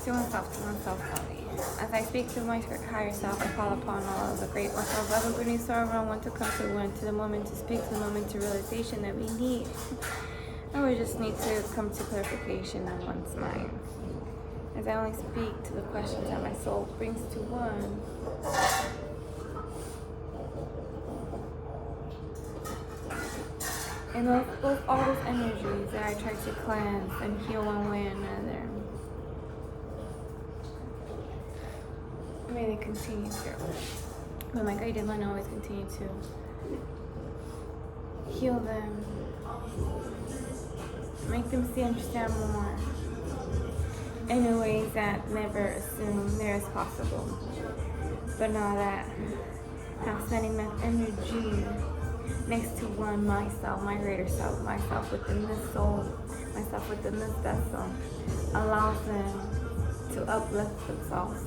to oneself only. As I speak to my higher self, I call upon all of the great ones above and beneath, so everyone want to come to one, to the moment to speak, to the moment to realization that we need. And we just need to come to clarification in one's mind. As I only speak to the questions that my soul brings to one, and all those energies that I try to cleanse and heal one way or another, may they continue to. May my guided one always continue to heal them, make them see, understand more in ways that never assume there is possible. But now that I'm spending that energy next to one, myself, my greater self, myself within this soul, myself within this vessel, allows them to uplift themselves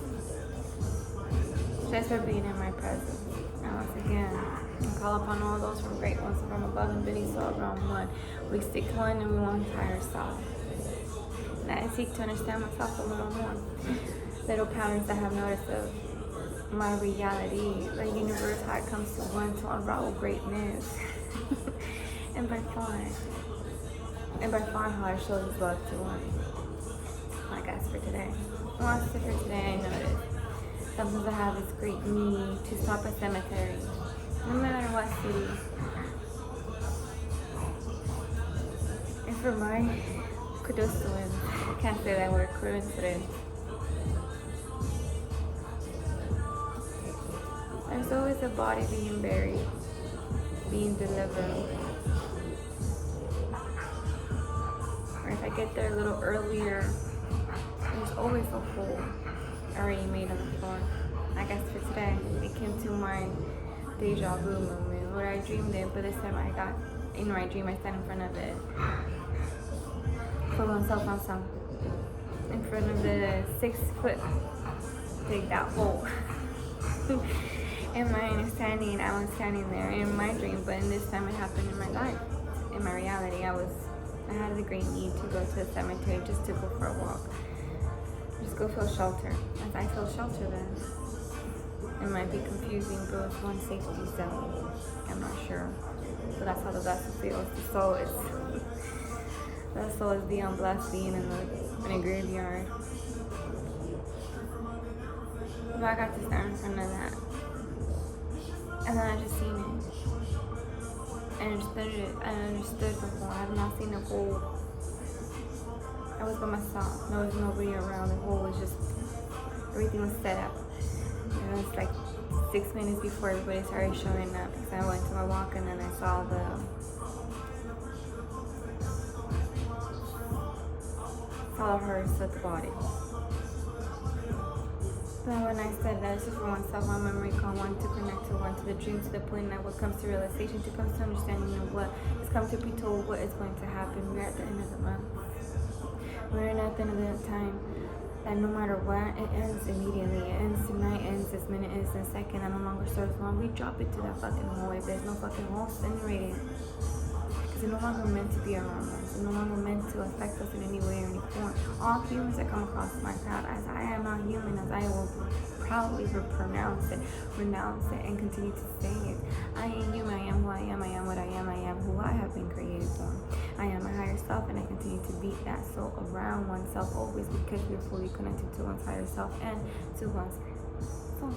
just for being in my presence. And once again, I call upon all those from great ones from above and beneath, so around one. We stick one and we want higher self. And I seek to understand myself a little more. Little patterns that I have noticed of my reality, the universe, how it comes to one to unravel greatness. and by far how I show this love to one. Like as for today. Well, as for today, I noticed sometimes I have this great need to stop at cemetery, no matter what city. And for my coincidence, I can't say that word, coincidence. There's always a body being buried, being delivered. Or if I get there a little earlier, there's always a hole already made on the floor. I guess for today, it came to my deja vu moment where I dreamed it, but this time I got, in my dream, I stand in front of it. For myself, in front of the 6 foot dig that hole. In my understanding, I was standing there in my dream, but in this time it happened in my life. In my reality, I had the great need to go to the cemetery just to go for a walk. Just go feel shelter. As I feel shelter then. It might be confusing, but it's one safety zone. I'm not sure. So that's how the vessel feels. The soul is the unblessed being in a graveyard. But I got to stand in front of that. And then I just seen it. And understood it. I understood before. I have not seen the whole. I was by myself. There was nobody around. The whole was just, everything was set up. And it was like 6 minutes before everybody started showing up. Because I went to my walk and then I saw her with the body. But when I said that, this is for oneself, one memory call, one to connect to, one to the dream, to the point that what comes to realization, to come to understanding of what is come to be told, what is going to happen. We're at the end of the month. We're at the end of the time. And no matter what, it ends immediately. It ends tonight, it ends this minute, it ends in a second, and no longer serves long. We drop it to that fucking hole. If there's no fucking hole, incinerated. Because it's no longer meant to be around us. It's no longer meant to affect us in any way or any form. All humans that come across my path, as I am not human, as I will proudly renounce it, and continue to say it. I am human, I am who I am what I am who I have been created for. I am my higher self, and I continue to beat that soul around oneself always, because we're fully connected to one's higher self and to one's soul.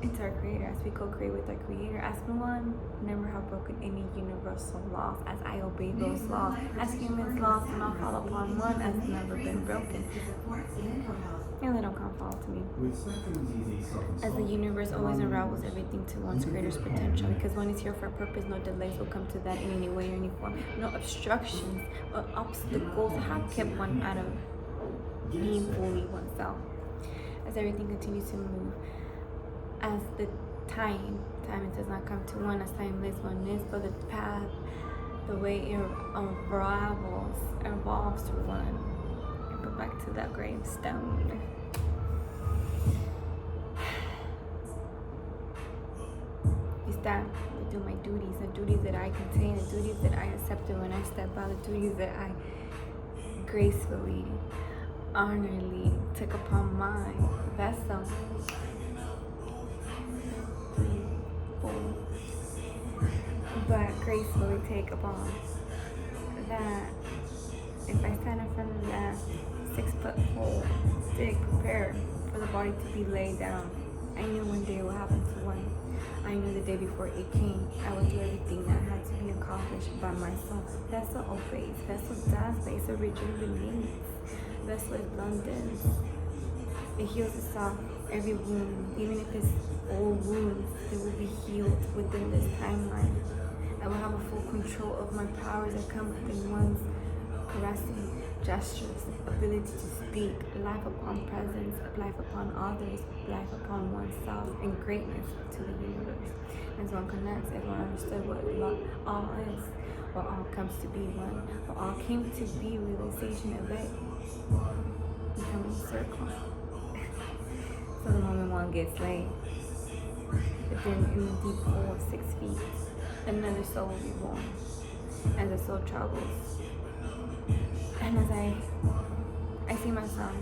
Into our creator, as we co-create with our creator, as one never have broken any universal laws, as I obey those laws, as humans' laws do not fall upon one, as never been broken, and they don't come fall to me. As the universe always unravels everything to one's greatest potential, because one is here for a purpose, no delays will come to that in any way or any form. No obstructions or obstacles have kept one out of being fully oneself. As everything continues to move, as the time does not come to one, as time is one is, but the path, the way it evolves to one. But back to that gravestone. Is that I do my duties, the duties that I contain, the duties that I accepted when I step out, the duties that I gracefully honorably took upon my vessel. 3, 4. But gracefully take upon that if I stand in front of that 6-foot pole stick prepared for the body to be laid down, I knew one day it would happen to one. I knew the day before it came, I would do everything that had to be accomplished by myself. Vessel obeys, vessel does, vessel rejuvenates, vessel is abundant. It heals itself, every wound, even if it's old wounds, it will be healed within this timeline. I will have a full control of my powers that come within one's caressing gestures, ability to speak, life upon presence, life upon others, life upon oneself, and greatness to the universe. As one connects, everyone understood what all is, what all comes to be one, what all came to be realization of it, becoming a circle. So the moment one gets laid, but then in the deep hole of 6 feet, another soul will be born, and the soul travels. And as I see myself,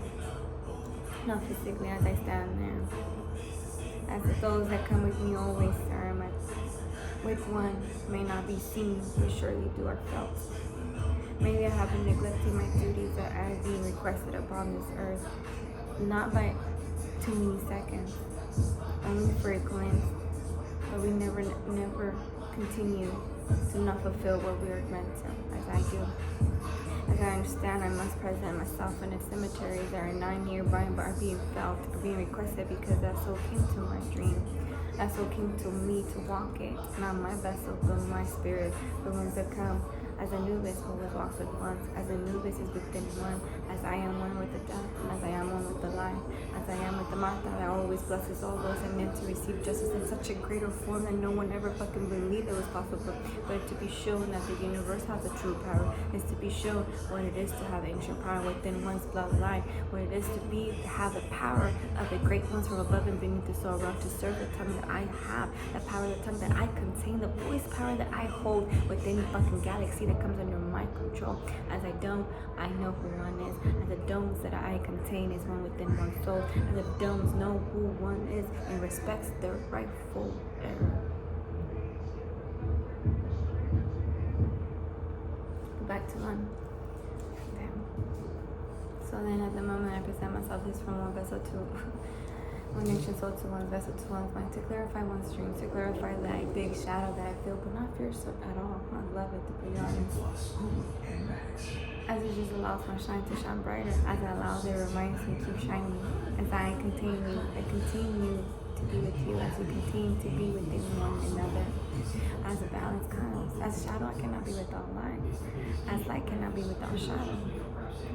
not physically, as I stand there, as those that come with me always are, with one may not be seen, but surely do are felt. Maybe I have been neglecting my duties that I being requested upon this earth, not by 2 milliseconds, only for a glance, but we never continue to not fulfill what we are meant to, as I do. As I understand, I must present myself in the cemeteries that are not nearby but are being felt, are being requested because that soul came to my dream. That soul came to me to walk it, not my vessel, but my spirit, the ones that come. As Anubis always walks with one, as Anubis is within one, as I am one with the death, as I am one with the life, as I am with the Mata that always blesses all those and meant to receive justice in such a greater form that no one ever fucking believed it was possible. But to be shown that the universe has a true power is to be shown what it is to have ancient power within one's bloodline, what it is to have the power of the great ones from above and beneath the soul around to serve the tongue that I have, the power of the tongue that I contain, the voice power that I hold within the fucking galaxy that comes under my control. As I don't, I know who one is. As the domes that I contain is one within one soul. As the domes know who one is and respects their rightful error. Back to one. Okay. So then at the moment I present myself as from one vessel to one nation soul to one vessel to one's mind, to clarify one's dream, to clarify that big shadow that I feel, but not fierce at all. I love it, to be honest. As it just allows my shine to shine brighter, as it allows, it reminds me to keep shining. As I continue to be with you, as we continue to be within one another. As a balance comes, as shadow I cannot be without light, as light cannot be without shadow.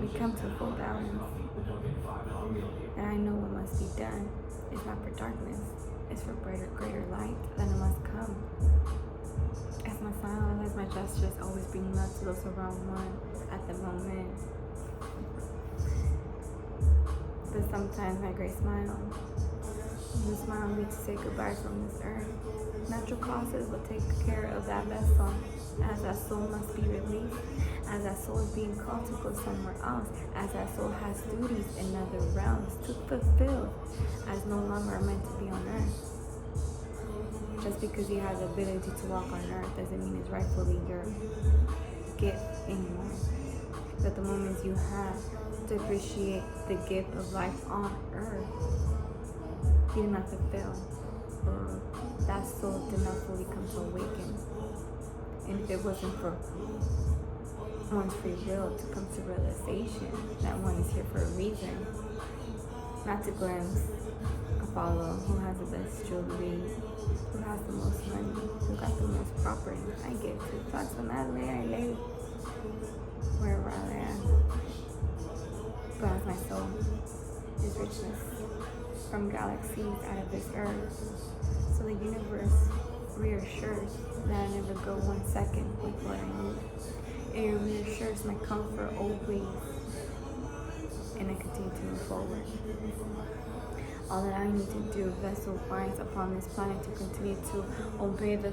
We come to full balance, and I know what must be done. It's not for darkness, it's for greater light, then it must come. As my silence, as my gestures always bring love to those around one at the moment. But sometimes my great smile, the smile me to say goodbye from this earth. Natural causes will take care of that vessel, as that soul must be released, as that soul is being called to go somewhere else, as that soul has duties in other realms to fulfill, as no longer are meant to be on earth. Just because he has the ability to walk on earth doesn't mean it's rightfully your gift anymore. But the moments you have to appreciate the gift of life on earth, you do not fulfill, or that soul did not fully come to awaken. And if it wasn't for one's free will to come to realization that one is here for a reason, not to glimpse a follow who has the best jewelry, who has the most money, who got the most property. I get to talk to that lady, wherever I am. But as my soul is richness from galaxies out of this earth, so the universe reassures that I never go 1 second with what I need. It reassures my comfort always, and I continue to move forward. All that I need to do, vessel finds upon this planet to continue to obey the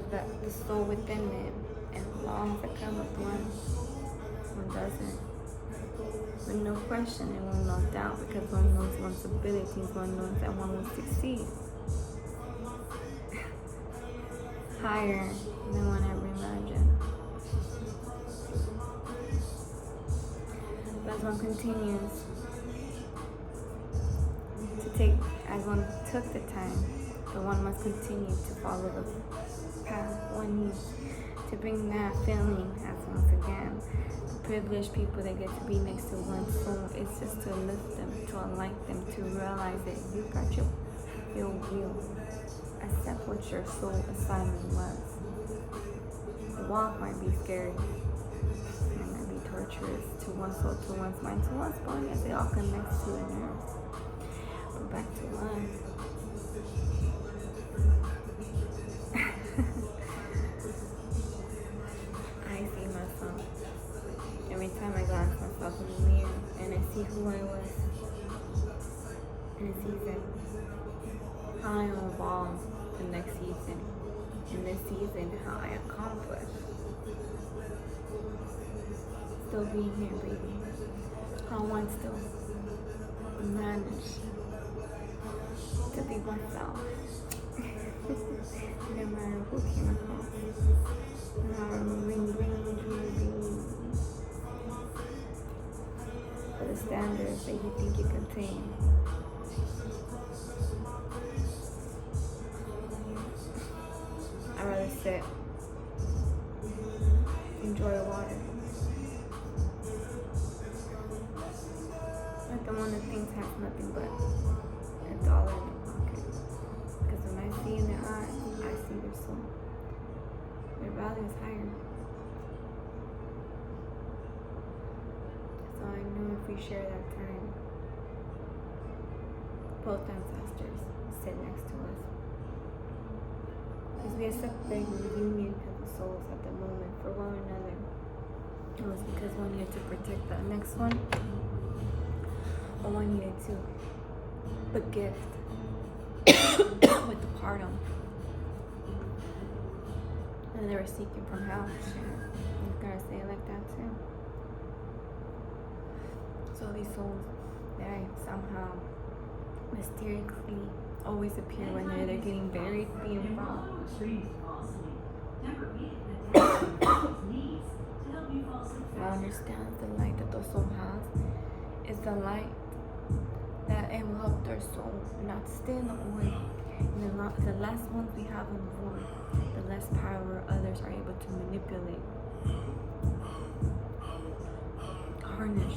soul within it, and laws that come with one doesn't. With no question and with no doubt, because one knows one's abilities, one knows that one will succeed higher than one ever imagined. As one continues to take, as one took the time, but one must continue to follow the path one needs to bring that feeling, as once again, the privileged people that get to be next to one's soul, it's just to lift them, to enlighten them, to realize that you got your will. Accept what your soul assignment was. The walk might be scary. It might be torturous to one's soul, to one's mind, to one's body, as they all connect to the nerves. But back to one. I see myself. Every time I glance myself in the mirror and I see who I was in a season, how I evolve the next season, in this season, how I accomplish. Still being here, baby. How one still manage to be myself. No matter who came across. No matter for the standards that you think you contain. I'd rather sit, enjoy water. Like the one that thinks has nothing but a dollar in their pocket. Because when I see in their eyes, I see their soul. Their value is higher. So I know if we share that time, both ancestors sit next to us. Because we accept the union of the souls at the moment for one another. It was because one needed to protect the next one, or one needed to but gift with the pardon. And they were seeking from hell. Shit. You gotta say it like that too. So these souls that I somehow mysteriously always appear when they're either getting buried, being found. I understand the light that the soul has is the light that it will help their soul not stay in the void. And the less ones we have in the void, the less power others are able to manipulate, harness.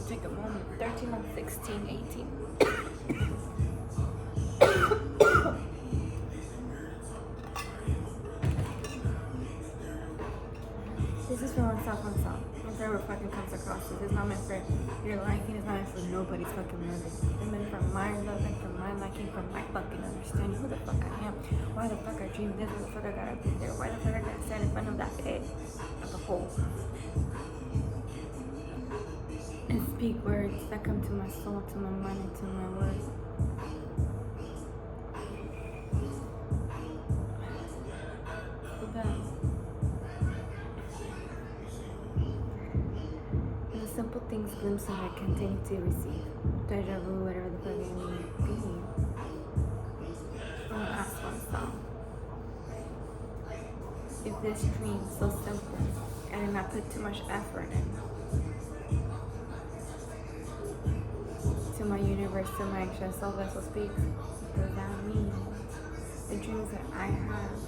Take a moment. 13 on 16, 18. This is for oneself. If ever fucking comes across this, it's not meant for your liking, it's not meant for nobody's fucking loving. It's meant for my loving, for my liking, for my fucking understanding who the fuck I am. Why the fuck I dream this, why the fuck I gotta be there, why the fuck I gotta stand in front of that pit of the hole. And speak words that come to my soul, to my mind, and to my words. The best. And the simple things, glimpses I continue to receive. Deja vu, whatever the fuck it may be. I'll ask myself, if this dream so simple, I did not put too much effort in. To my universe, to my extra soul vessel speaks. What does that mean? The dreams that I have,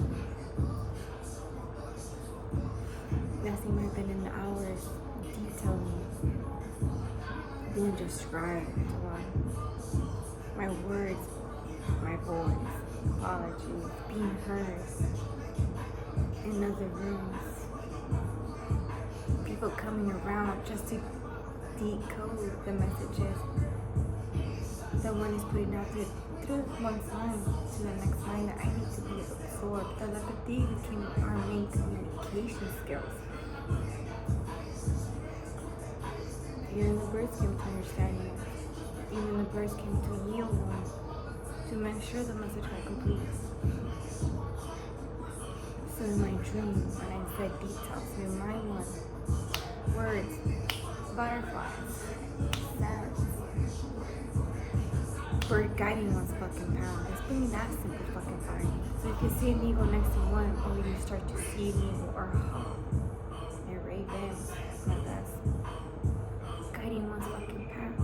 that seem have been in the hours, detailing, being described to one. My words, my voice, apologies, being heard in other rooms. People coming around just to decode the messages that one is putting out through one line to the next line that I need to be absorbed. Telepathy became our main communication skills. the birds came to understand me. Even the birds came to yield one, to make sure the message got complete. So in my dream, when I said detox, remind one, words, butterflies, sounds, bird guiding one's fucking power. It's pretty that simple fucking part. So you can see an eagle next to one, or you start to see an eagle or a hawk. A raven, like that. Guiding one's fucking path.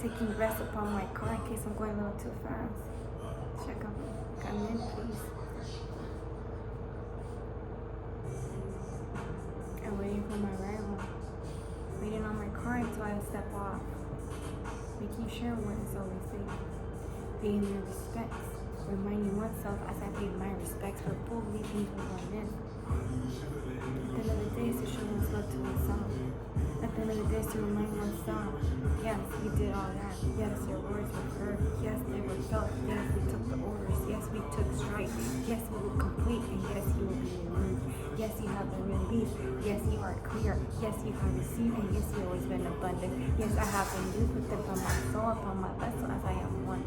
Taking rest upon my car in case I'm going a little too fast. Check out, come in, please. I'm waiting for my arrival. Waiting on my car until I step off. Making sure one is always safe. Paying their respects. Reminding oneself as I paid my respects for boldly being one in. At the end of the day, is to show one's love to oneself. At the end of the day, is to remind oneself, yes, we did all that. Yes, your words were heard. Yes, they were felt. Yes, we took the orders. Yes, we took strike. Yes, we will complete. And yes, you will be removed. Yes, you have been released. Yes, you are clear. Yes, you have received. And yes, you always been abundant. Yes, I have been used with upon my soul, upon my vessel, as I am one.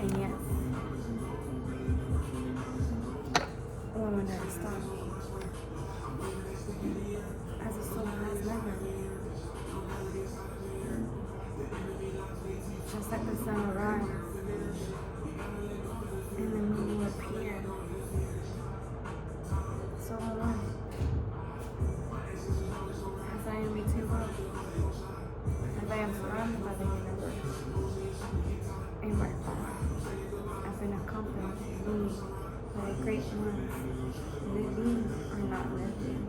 And yes, one will never stop. As a soul has never. Just like the sun arrives, and the moon will appear. So alone, as I am between both, as I am surrounded by the universe, in my heart, I've been accompanied by great ones, living or not living.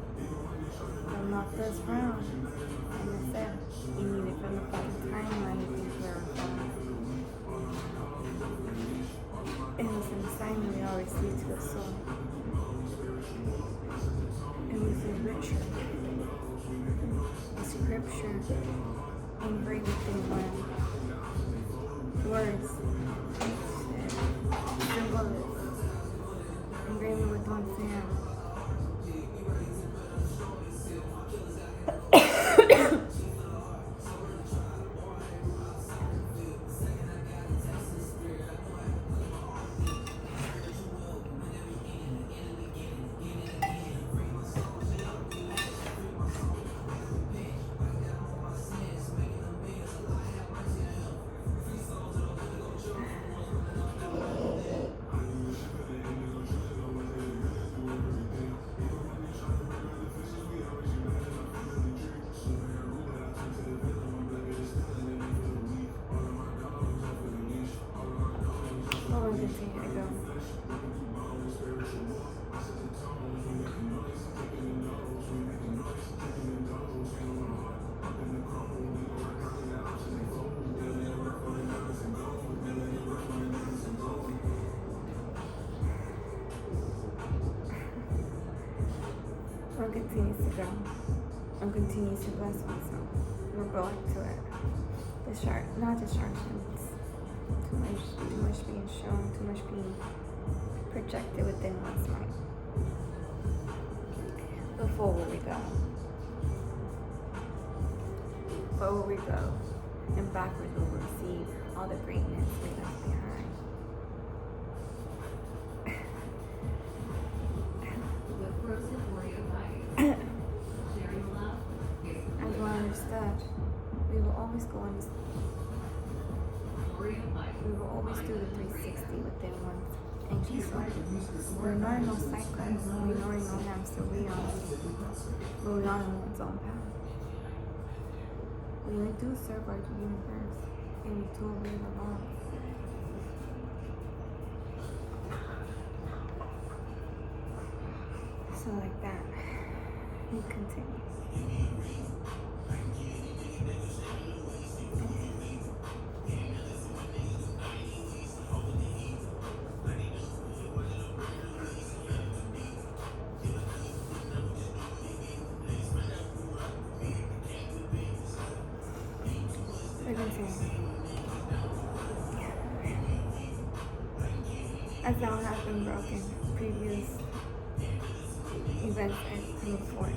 I'm not this round, and I said, you need it from the point in time when you think you're wrong. And it's an assignment we all receive to the soul. And we feel richer. The scripture engraved within one. Words, symbols, engraved with one hand. Continue to go. One continues to go. One continues to bless oneself. We're going to it. Not distractions. Too much being shown, too much being projected within one's mind. But forward we go. Forward we go. And backwards we will see all the greatness we left behind. As one understood, we will always go on this. We will always do the 360 within one's ancient soul. We're not in no cycles, we're not in no hamster wheel, but we're on one's own path. We really do serve our universe, and we do obey the law. So like that, we continue. As now has been broken, previous events and move forward.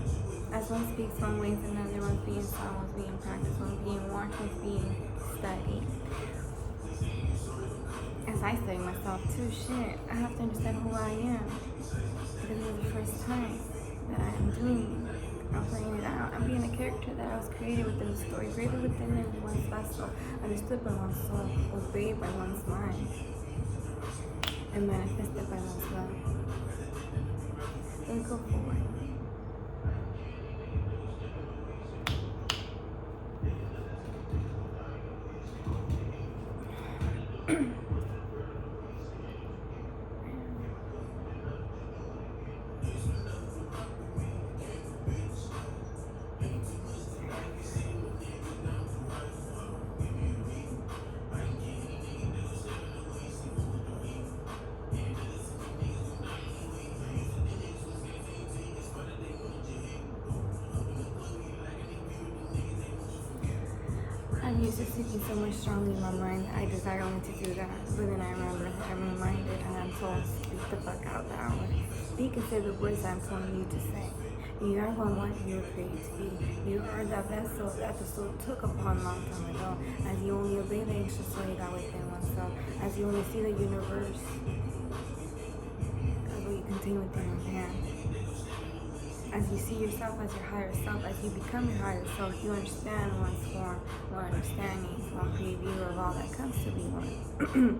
As one speaks, one ways another, one's being taught, one's being practiced, one's being watched, one's being studied. As I study myself too, shit, I have to understand who I am. Because it was the first time that I am doing. I'm playing it out. I'm being a character that I was created within the story, created within one's vessel, understood by one's soul, obeyed by one's mind, and manifested by one's love. Then go forward. I'm used to speaking so much strongly in my mind. I desire only to do that. But then I remember that I'm reminded and I'm told to speak the fuck out loud. Speak and say the words I'm telling you to say. You are what you were created to be. You are that vessel that the soul took upon a long time ago. As you only obey the ancient soul you got within oneself. As you only see the universe. As what you contain within your hand. As you see yourself as your higher self, as you become your higher self, you understand one's form, one understanding, one preview of all that comes to be one.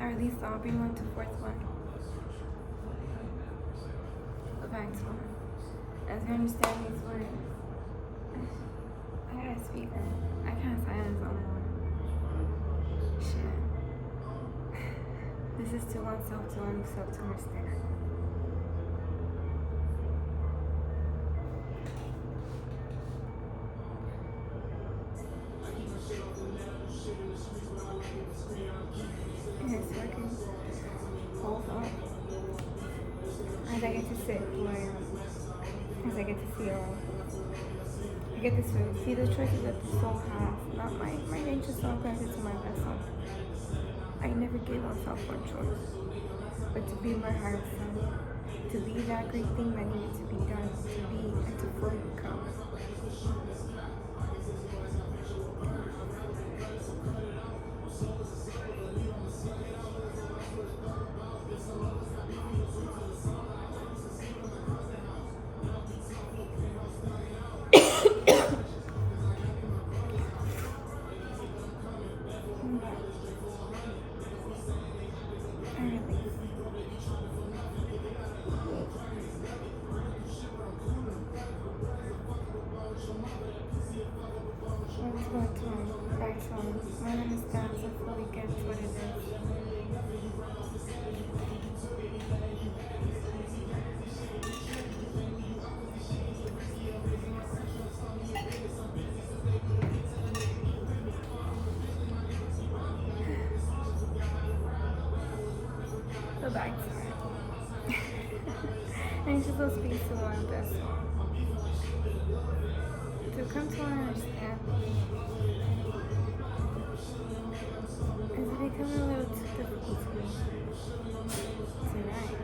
I released all, bring one to fourth one. Go back to one. As I understand these words, I gotta speak them. I can't silence no more. Shit. This is to oneself, to oneself, to understand. It's working. Hold on. As I get to sit where I am, as I get to see all, I get to see the choices that the soul has, not my ancient soul granted to my vessel. I never gave myself one choice, but to be my higher self, to be that great thing that needed to be done, to be and to fully become. My understands and fully gets what it is. Go back to it. And she will speak to one vessel. To come to understand. It's becoming a little too difficult for me tonight.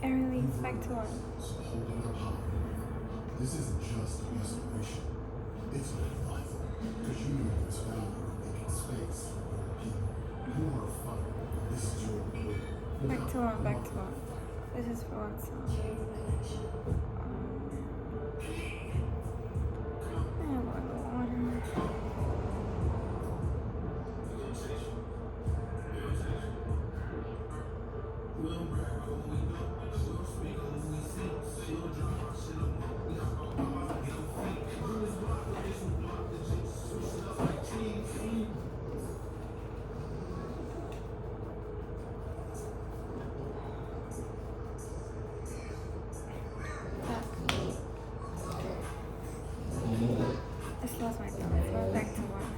And release back to one. So hold on high. This isn't just a restoration. It's a revival. Because you know this value in making space for other people. You are a fighter. This is your career. Back to one, back to one. This is for one song. I want the water. I just lost my thoughts. We're back to one.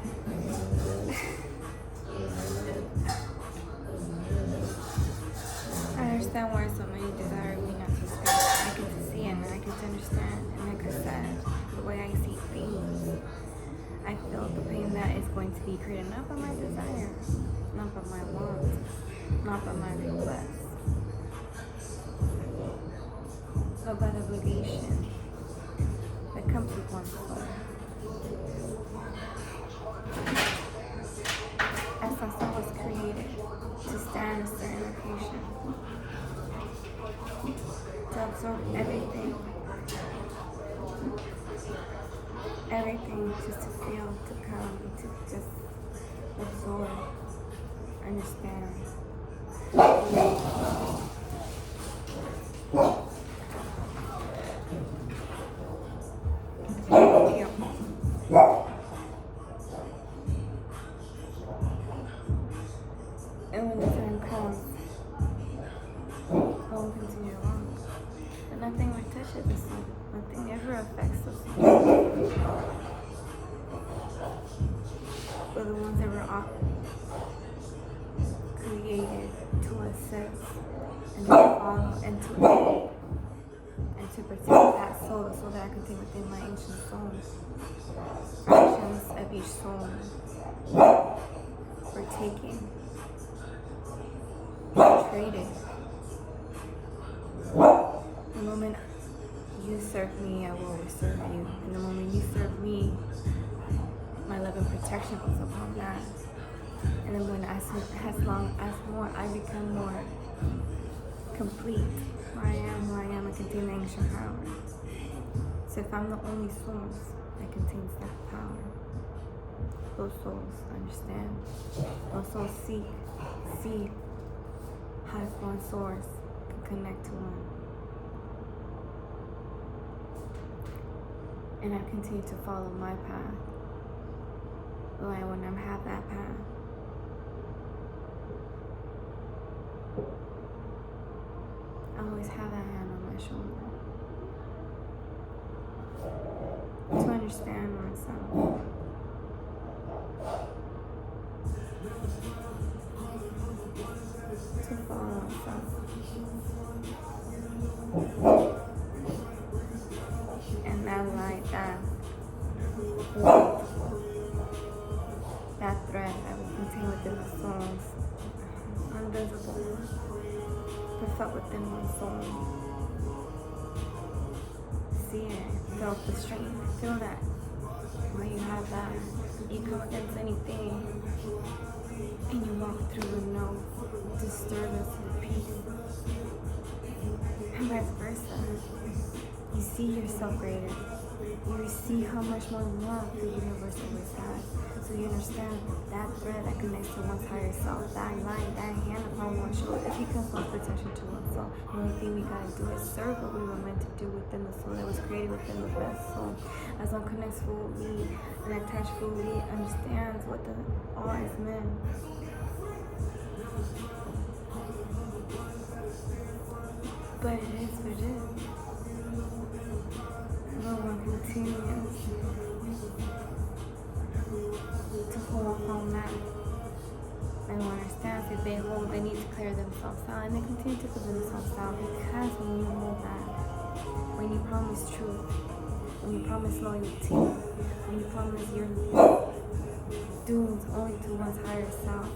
I understand why so many desire me not to speak. I can see and I can understand. And like I said, the way I see things, I feel the pain that is going to be created not by my desire, not by my wants, not by my requests, but by the obligation that comes with one's soul. As my soul was created to stand in a certain location, to absorb everything, just to feel, to come, to just absorb, understand. And when the time comes, I will continue on. But nothing will touch it the sun. Nothing ever affects the sun. But the ones that were created to assist and to follow and to aid and to protect that soul, the soul that I contain within my ancient souls. Actions of each soul were taken, traded. The moment you serve me, I will always serve you. And the moment you serve me, my love and protection goes upon that. And then when as long as more I become more complete, where I am, I contain the ancient power. So if I'm the only source that contains that power, those souls understand. Those souls see how if one source can connect to one. And I continue to follow my path. But I will never have that path. I always have that hand on my shoulder. To understand myself. To follow myself. And that light, that thread that we contain within the souls, invisible, but felt within one soul. See it, feel the strength, feel that. When you have that, you come against anything, and you walk through with no disturbance and peace. And vice versa. You see yourself greater. You see how much more love the universe always has. So you understand that thread that connects to one's higher self, that light, that hand upon one's shoulder, it becomes one's protection to oneself. The only thing we gotta do is serve what we were meant to do within the soul that was created within the best soul. As one connects fully and attached fully, understands what the all is meant. But it is what it is. No one continues to hold on that. And one understands if they hold, they need to clear themselves out. And they continue to clear themselves out because when you hold that, when you promise truth, when you promise loyalty, when you promise your dues only to one's higher self,